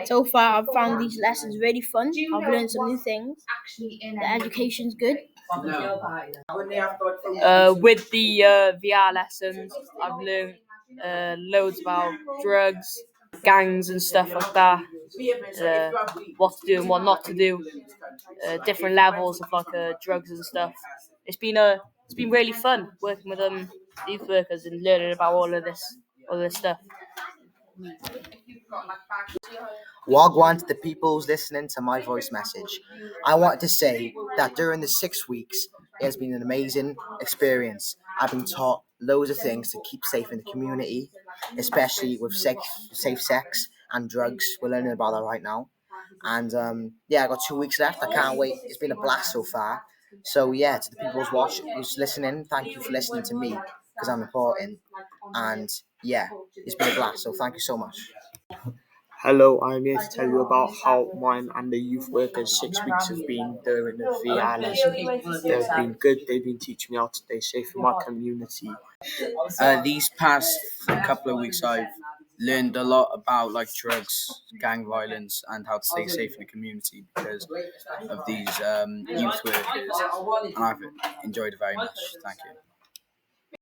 So far, I've found these lessons really fun. I've learned some new things. The education's good. With the VR lessons, I've learned loads about drugs, gangs, and stuff like that. What to do and what not to do. Different levels of drugs and stuff. It's been really fun working with youth workers and learning about all this stuff. Wagwan to the people who's listening to my voice message. I want to say that during the 6 weeks, it has been an amazing experience. I've been taught loads of things to keep safe in the community, especially with safe sex and drugs. We're learning about that right now. And I got 2 weeks left. I can't wait. It's been a blast so far. So yeah, to the people who's listening, thank you for listening to me because I'm important. And yeah, it's been a blast. So thank you so much. Hello, I'm here to tell you about how mine and the youth workers 6 weeks have been during the VR lesson. They've been good. They've been teaching me how to stay safe in my community. These past couple of weeks, I've learned a lot about drugs, gang violence, and how to stay safe in the community because of these youth workers, and I've enjoyed it very much. Thank you.